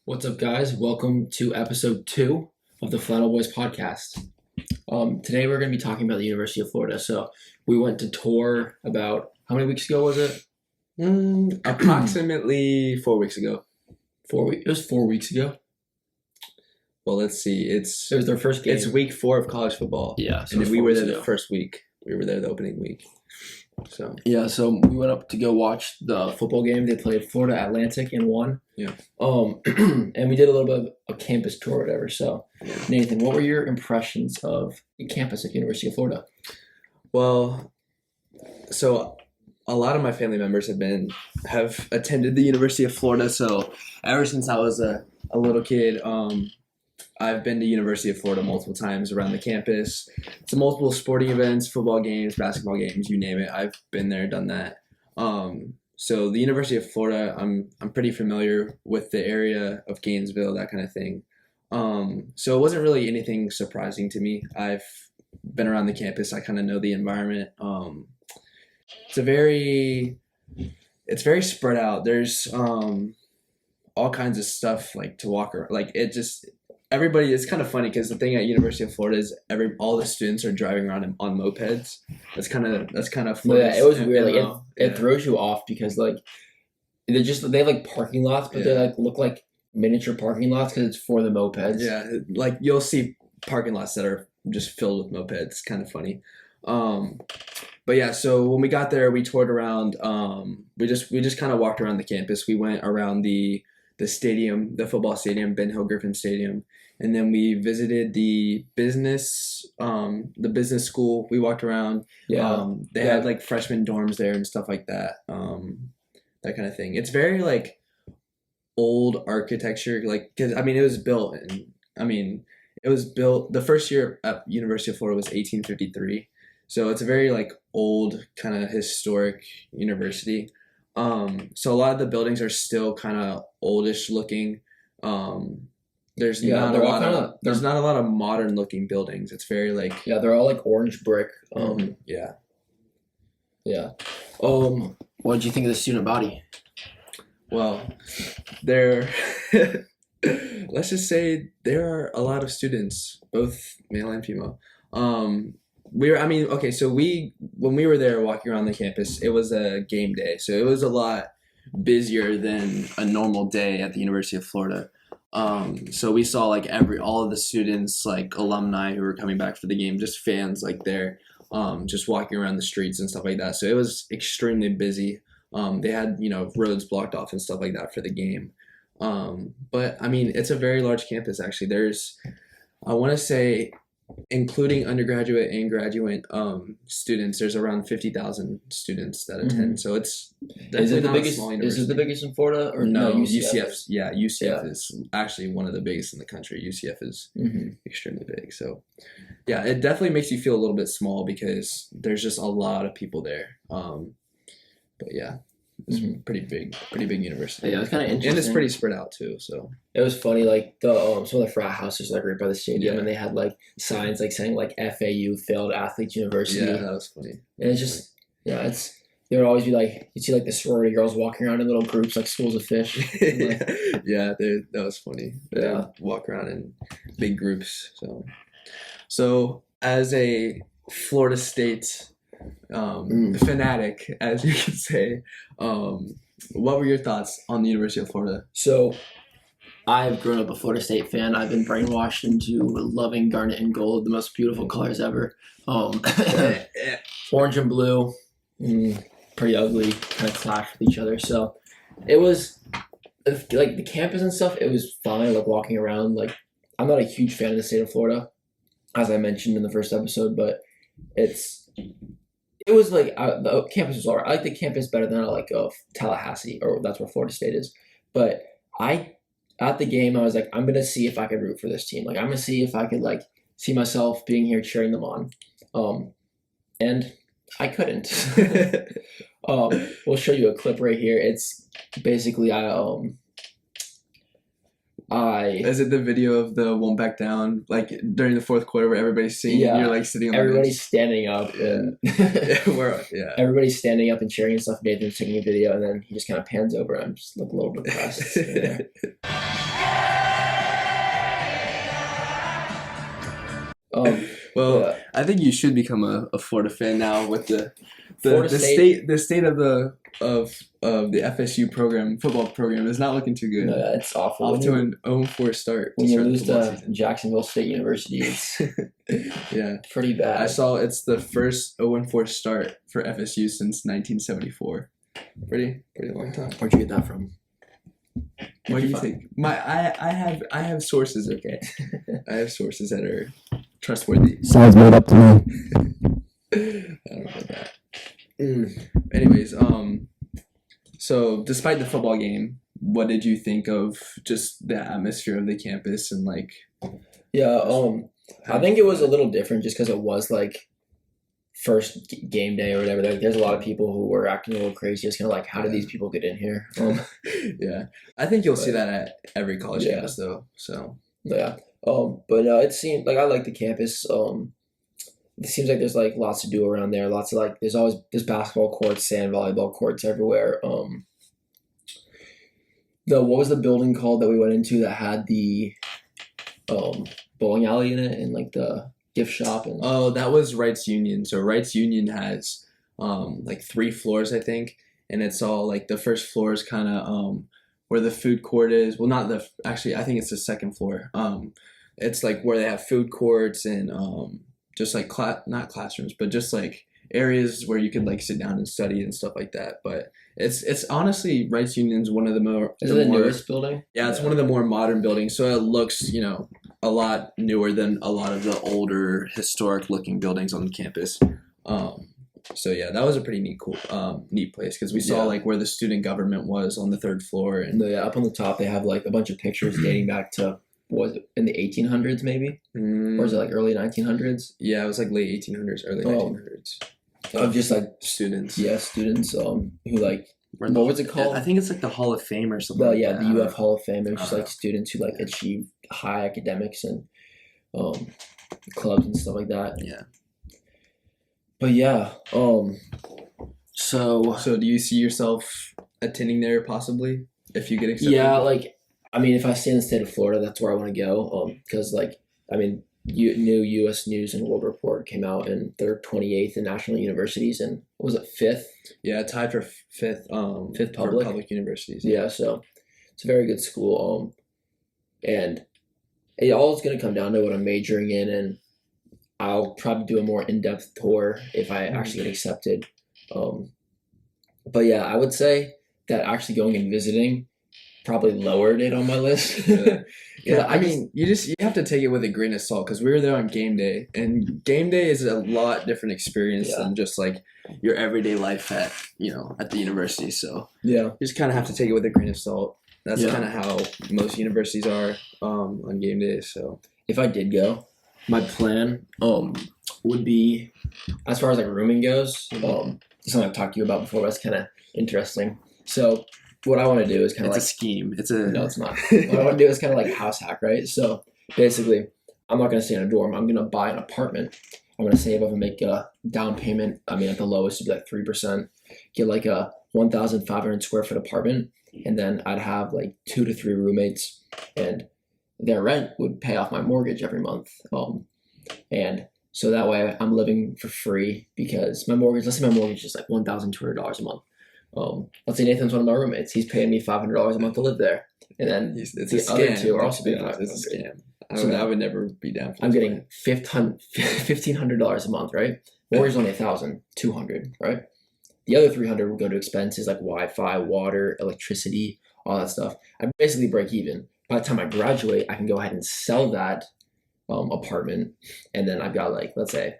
What's up, guys? Welcome to episode 2 of the Flannel Boys podcast. Today we're going to be talking about the University of Florida. So we went to tour about, how many weeks ago was it? Approximately 4 weeks ago. 4 weeks. It was 4 weeks ago. Well, let's see. It was their first game. It's week 4 of college football. Yeah. So and then we were there the first week. We were there the opening week. So we went up to go watch the football game. They played Florida Atlantic and won. Yeah. And we did a little bit of a campus tour or whatever. So, Nathan, what were your impressions of the campus at University of Florida? Well, so a lot of my family members have attended the University of Florida. So ever since I was a little kid, I've been to University of Florida multiple times around the campus. It's multiple sporting events, football games, basketball games, you name it. I've been there, done that. So the University of Florida, I'm pretty familiar with the area of Gainesville, that kind of thing. So it wasn't really anything surprising to me. I've been around the campus. I kind of know the environment. It's very spread out. There's all kinds of stuff like to walk around. Like everybody. It's kind of funny because the thing at University of Florida is all the students are driving around on mopeds. That's kind of funny. Yeah, it was weird. Like it throws you off because like they have like parking lots, but they like look like miniature parking lots because it's for the mopeds. Yeah, like you'll see parking lots that are just filled with mopeds. It's kind of funny. But yeah, so when we got there, we toured around. We just kind of walked around the campus. We went around the stadium, the football stadium, Ben Hill Griffin Stadium, and then we visited the business school. We walked around. Yeah, they had like freshman dorms there and stuff like that. That kind of thing. It's very like old architecture, like because it was built the first year at University of Florida was 1853. So it's a very like old kind of historic university. So a lot of the buildings are still kind of oldish looking. There's not a lot of modern looking buildings. It's very like they're all like orange brick. Yeah. What did you think of the student body? Well, let's just say there are a lot of students, both male and female. So when we were there walking around the campus, it was a game day. So it was a lot busier than a normal day at the University of Florida. So we saw like all of the students, like alumni who were coming back for the game, just fans like there, just walking around the streets and stuff like that. So it was extremely busy. They had, roads blocked off and stuff like that for the game. But it's a very large campus actually. I want to say, including undergraduate and graduate students, there's around 50,000 students that attend. So it's definitely not a small university. Is it the biggest in Florida or no? UCF. UCF is actually one of the biggest in the country. UCF is extremely big. So yeah, it definitely makes you feel a little bit small because there's just a lot of people there. But yeah. It's pretty big university. Yeah, it's kind of interesting, and it's pretty spread out too. So it was funny, like some of the frat houses like right by the stadium, and they had like signs like saying like FAU, Failed Athletes University. Yeah, that was funny. And it's just there would always be like you see like the sorority girls walking around in little groups like schools of fish. That was funny. They walk around in big groups. So as a Florida State fanatic, as you could say, what were your thoughts on the University of Florida? So I've grown up a Florida State fan. I've been brainwashed into loving garnet and gold, the most beautiful colors ever. Orange and blue, pretty ugly, kind of clash with each other. So it was like the campus and stuff, it was fine, like walking around. Like I'm not a huge fan of the state of Florida, as I mentioned in the first episode, but it was like the campus was alright. I like the campus better than I like Tallahassee, or that's where Florida State is. But at the game, I was like, I'm gonna see if I could root for this team. Like I'm gonna see if I could like see myself being here cheering them on. And I couldn't. We'll show you a clip right here. It's basically Is it the video of the "Won't Back Down" like during the fourth quarter where everybody's singing and you're like sitting on the everybody's standing up and everybody's standing up and cheering and stuff. Nathan's taking a video and then he just kind of pans over and I'm just like a little depressed. Well, I think you should become a Florida fan now with the state of the FSU program, football program is not looking too good. No, it's awful. Off to an 0-4 start. When you lose to Jacksonville State University, it's pretty bad. I saw it's the first 0-4 start for FSU since 1974. Pretty long time. Where'd you get that from? What do you think? I have sources, okay? I have sources that are trustworthy. Sounds made up to me. I don't know about that. Anyways, so despite the football game, what did you think of just the atmosphere of the campus and like? Yeah, I think it was a little different just because it was like first game day or whatever. Like, there's a lot of people who were acting a little crazy. It's kind of like, how did these people get in here? Yeah, I think you'll see that at every college campus though. So yeah, but no, it seemed like I like the campus. It seems like there's like lots to do around there. Lots of like there's basketball courts, sand volleyball courts everywhere. What was the building called that we went into that had the bowling alley in it and like the gift shop and that was Wrights Union. So Wrights Union has like 3 floors, I think, and it's all like the first floor is kind of where the food court is. Well, not actually I think it's the second floor. It's like where they have food courts and just like not classrooms, but just like areas where you could like sit down and study and stuff like that. But it's honestly Wrights Union's one of the more. Is it the newest building? Yeah, it's one of the more modern buildings, so it looks a lot newer than a lot of the older historic looking buildings on the campus. So yeah, that was a pretty neat place because we saw like where the student government was on the 3rd floor and up on the top they have like a bunch of pictures dating back to. Was it in the 1800s maybe? Or is it like early 1900s? Yeah, it was like late 1800s, early 1900s. Of just like students. Yeah, students who like, what was it called? I think it's like the Hall of Fame or something. The UF Hall of Fame. It was just like students who like achieved high academics and clubs and stuff like that. Yeah. But yeah, so do you see yourself attending there possibly if you get accepted? Yeah, like I mean, if I stay in the state of Florida, that's where I want to go. Because like I mean, new U.S. News and World Report came out, and they're 28th in national universities, and what was it 5th? Yeah, tied for 5th. 5th public universities. Yeah, so it's a very good school. And it all is going to come down to what I'm majoring in, and I'll probably do a more in-depth tour if I actually get accepted. But yeah, I would say that actually going and visiting probably lowered it on my list. Yeah, I mean, you have to take it with a grain of salt because we were there on game day, and game day is a lot different experience than just like your everyday life at the university. So yeah, you just kind of have to take it with a grain of salt. That's kind of how most universities are on game day. So if I did go, my plan would be, as far as like rooming goes, something I've talked to you about before. That's kind of interesting. So what I want to do is kind of a scheme. No, it's not. What I want to do is kind of like house hack, right? So basically, I'm not going to stay in a dorm. I'm going to buy an apartment. I'm going to save up and make a down payment. I mean, at the lowest, it'd be like 3%. Get like a 1,500 square foot apartment, and then I'd have like 2 to 3 roommates, and their rent would pay off my mortgage every month. And so that way, I'm living for free because let's say my mortgage is like $1,200 a month. Let's say Nathan's one of my roommates. He's paying me $500 a month to live there, and then the other 2 are also paying $500. It's a scam. I would never be down for. I'm getting $1,500 a month, right? Mortgage is only $1,200, right? The other $300 will go to expenses like Wi-Fi, water, electricity, all that stuff. I basically break even. By the time I graduate, I can go ahead and sell that apartment, and then I've got like let's say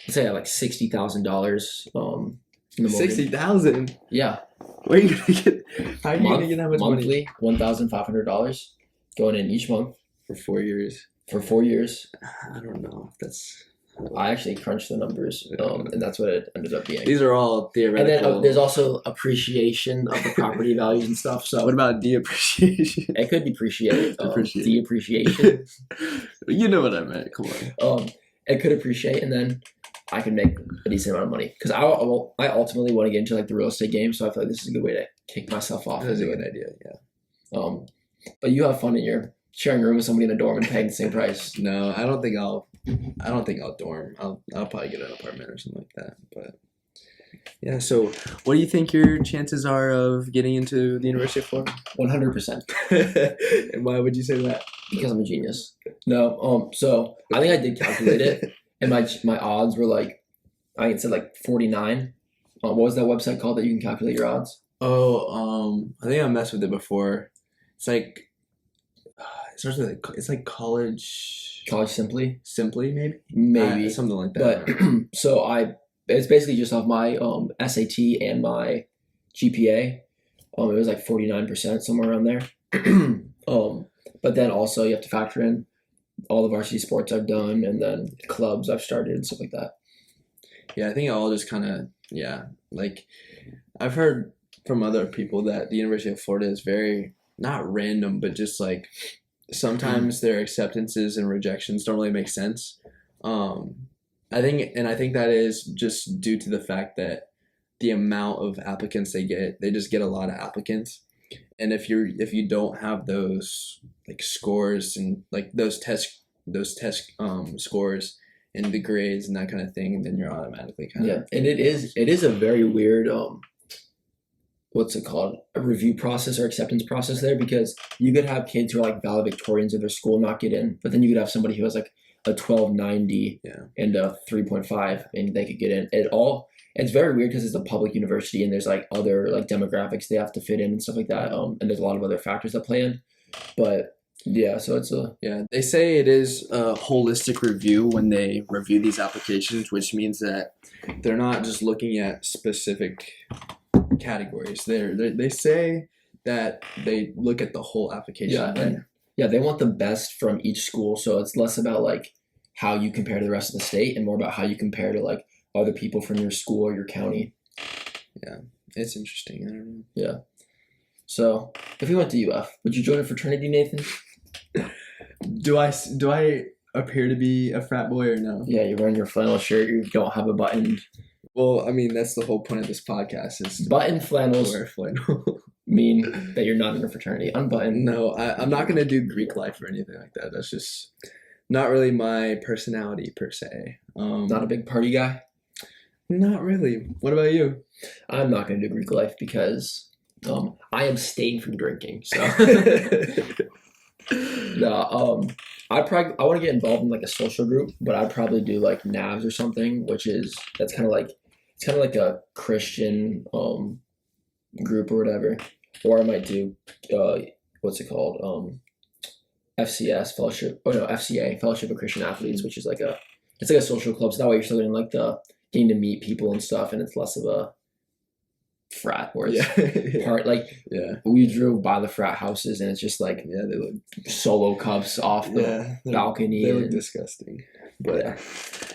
I have like $60,000. 60,000. Yeah. Where are you gonna get? How are you gonna get that much monthly? $1,500 going in each month for 4 years. For 4 years. I don't know if that's I actually crunched the numbers, and that's what it ended up being. These are all And theoretical. then there's also appreciation of the property values and stuff. So what about depreciation? it could depreciate. Depreciate. Depreciation. You know what I meant. Come on. It could appreciate, and then I can make a decent amount of money because I ultimately want to get into like the real estate game. So I feel like this is a good way to kick myself off. That's a good idea. Yeah. But you have fun in your sharing a room with somebody in a dorm and paying the same price. No, I don't think I'll dorm. I'll probably get an apartment or something like that. But yeah. So, what do you think your chances are of getting into the University of Florida? 100%. And why would you say that? Because I'm a genius. No. So I think I did calculate it, and my odds were like, I think it said like 49. What was that website called that you can calculate your odds? Oh, I think I messed with it before. It's like it starts with it's like college simply maybe something like that. But so it's basically just off my SAT and my GPA. It was like 49% somewhere around there. But then also you have to factor in all the varsity sports I've done and then clubs I've started and stuff like that. Yeah, I think it all just kind of like I've heard from other people that the University of Florida is very not random, but just like sometimes their acceptances and rejections don't really make sense. I think that is just due to the fact that the amount of applicants they just get a lot of applicants. And if you don't have those like scores and like those test scores and the grades and that kind of thing, then you're automatically kind of and it is a very weird what's it called, a review process or acceptance process there, because you could have kids who are like valedictorians of their school not get in, but then you could have somebody who has like a 1290 and a 3.5 and they could get in. It's very weird because it's a public university and there's like other like demographics they have to fit in and stuff like that. And there's a lot of other factors that play in. But yeah, so it's they say it is a holistic review when they review these applications, which means that they're not just looking at specific categories. They say that they look at the whole application. They want the best from each school, so it's less about like how you compare to the rest of the state and more about how you compare to like other people from your school or your county. Yeah, it's interesting. I don't know. Yeah. So if you went to UF, would you join a fraternity, Nathan? Do I appear to be a frat boy or no? Yeah, you're wearing your flannel shirt. You don't have a button. Well, I mean, that's the whole point of this podcast is button flannels wear flannel. mean that you're not in a fraternity. Unbuttoned. No, I'm not going to do Greek life or anything like that. That's just not really my personality per se. Not a big party guy? Not really. What about you? I'm not going to do Greek life because I abstain from drinking. So no, I want to get involved in like a social group, but I'd probably do like NAVs or something, that's kind of like a Christian group or whatever. Or I might do what's it called? FCS Fellowship. Oh no, FCA Fellowship of Christian Athletes, which is like a social club. So that way you're still getting like getting to meet people and stuff, and it's less of a frat where it's part like we drove by the frat houses and it's just like they look solo cups off the balcony. They look disgusting. But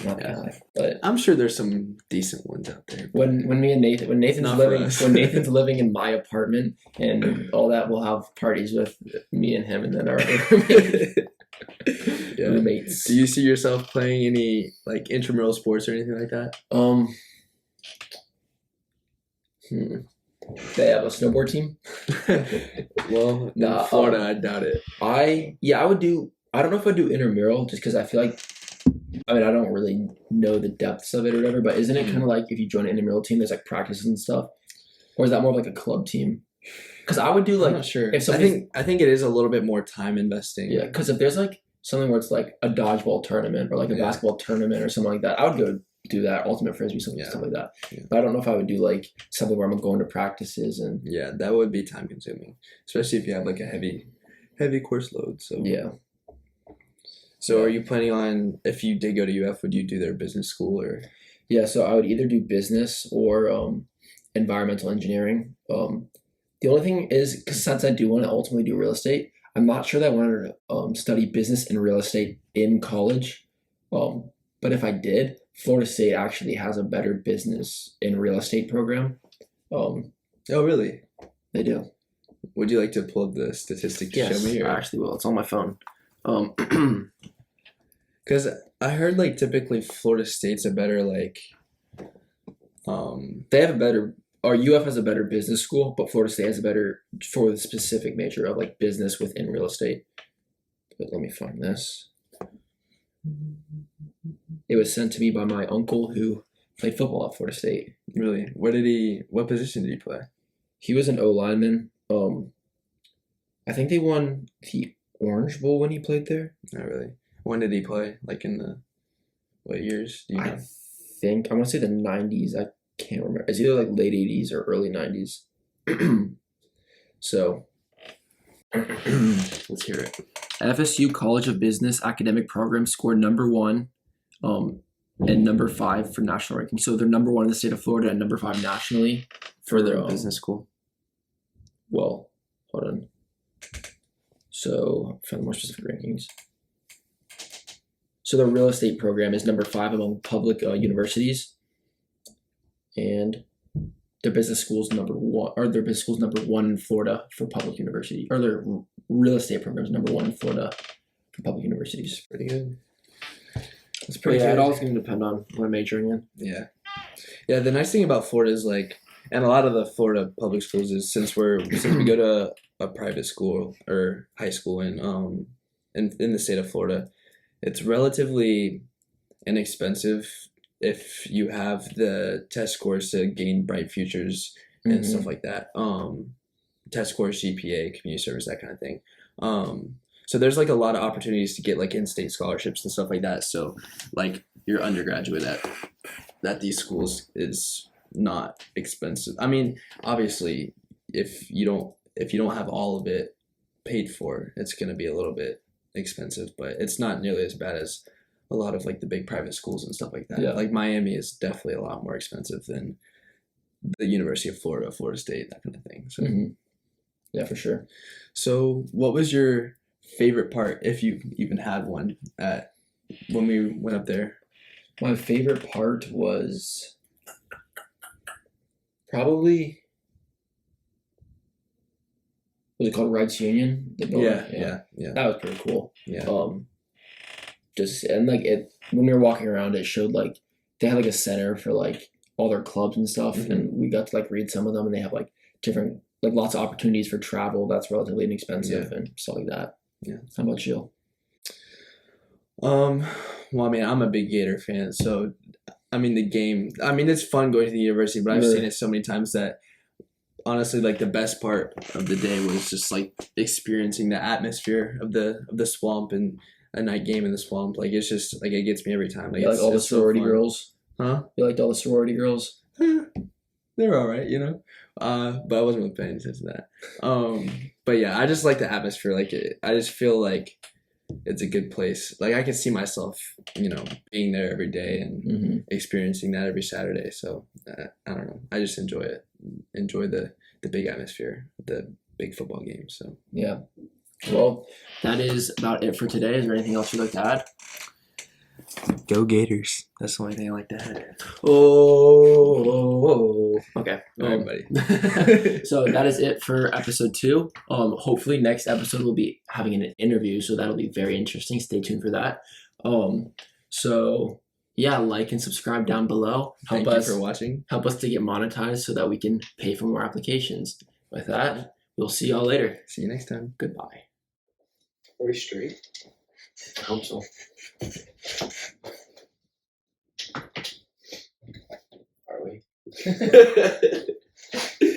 but I'm sure there's some decent ones out there. When Nathan's living in my apartment and all that, we'll have parties with me and him and then our roommates. Do you see yourself playing any like intramural sports or anything like that? They have a snowboard team. Well, in Florida, I doubt it. I would do. I don't know if I'd do intramural just because I feel like. I mean, I don't really know the depths of it or whatever, but isn't it kind of like if you join an intramural team, there's like practices and stuff, or is that more of like a club team? Because I would do like. I'm not sure. If I think it is a little bit more time investing. Yeah, because if there's like something where it's like a dodgeball tournament or like a basketball tournament or something like that, I would go do that, ultimate frisbee, stuff like that. But I don't know if I would do like something where I'm going to practices and that would be time consuming, especially if you have like a heavy course load. So are you planning on, if you did go to UF, would you do their business school or? Yeah, so I would either do business or environmental engineering. The only thing is, because since I do want to ultimately do real estate, I'm not sure that I wanted to study business and real estate in college. But But if I did, Florida State actually has a better business and real estate program. Um, Oh, really? they do. Would you like to pull up the statistic to show me? I actually will. It's on my phone. Because I heard like typically Florida State's a better like they have a better, or UF has a better business school, but Florida State has a better for the specific major of like business within real estate. But let me find this. It was sent to me by my uncle who played football at Florida State. Really? What position did he play? He was an O lineman. I think they won the Orange Bowl when he played there. Not really. When did he play? Like in the what years? Do you know? I want to say the 90s. I can't remember. It's either like late 80s or early 90s. So let's hear it. FSU College of Business academic program scored number 1 and number 5 for national ranking. So they're number 1 in the state of Florida and number 5 nationally for their business school. Well, hold on. So for the more specific rankings. So the real estate program is number 5 among public universities, and their business school's number 1, or their business school's number 1 in Florida for public university, or their real estate program is number 1 in Florida for public universities. Pretty good. That's pretty good. It all going to depend on what I'm majoring in. Yeah. Yeah, the nice thing about Florida is like, and a lot of the Florida public schools is since we go to a private school or high school in the state of Florida, it's relatively inexpensive if you have the test scores to gain bright futures and stuff like that. Test scores, GPA, community service, that kind of thing. So there's like a lot of opportunities to get like in-state scholarships and stuff like that. So like your undergraduate at these schools is not expensive. I mean, obviously, if you don't have all of it paid for, it's going to be a little bit expensive, but it's not nearly as bad as a lot of like the big private schools and stuff like that. Yeah. Like Miami is definitely a lot more expensive than the University of Florida, Florida State, that kind of thing. So yeah, for sure. So what was your favorite part, if you even had one, when we went up there? My favorite part was probably, was it called Rights Union? The building? Yeah. That was pretty cool. Yeah. Just and like it when we were walking around, it showed like they had like a center for like all their clubs and stuff, and we got to like read some of them, and they have like different like lots of opportunities for travel that's relatively inexpensive and stuff like that. Yeah. How about you? Well, I mean, I'm a big Gator fan, so I mean it's fun going to the university, but I've seen it so many times that honestly, like the best part of the day was just like experiencing the atmosphere of the swamp and a night game in the swamp. Like it's just like it gets me every time. Like you like all the sorority girls? Huh? You liked all the sorority girls? They're all right, you know. But I wasn't really paying attention to that. But yeah, I just like the atmosphere. Like I just feel like it's a good place. Like I can see myself, you know, being there every day and experiencing that every Saturday. So I don't know. I just enjoy it. Enjoy the big atmosphere, the big football games. So yeah. Well, that is about it for today. Is there anything else you'd like to add? Go Gators. That's the only thing I like to add. Okay. Everybody. So that is it for episode 2. Hopefully next episode we'll be having an interview, so that'll be very interesting. Stay tuned for that. So yeah, like and subscribe down below. Thank you for watching. Help us to get monetized so that we can pay for more applications. With that, we'll see y'all later. See you next time. Goodbye. Are we straight? I hope so. Are we?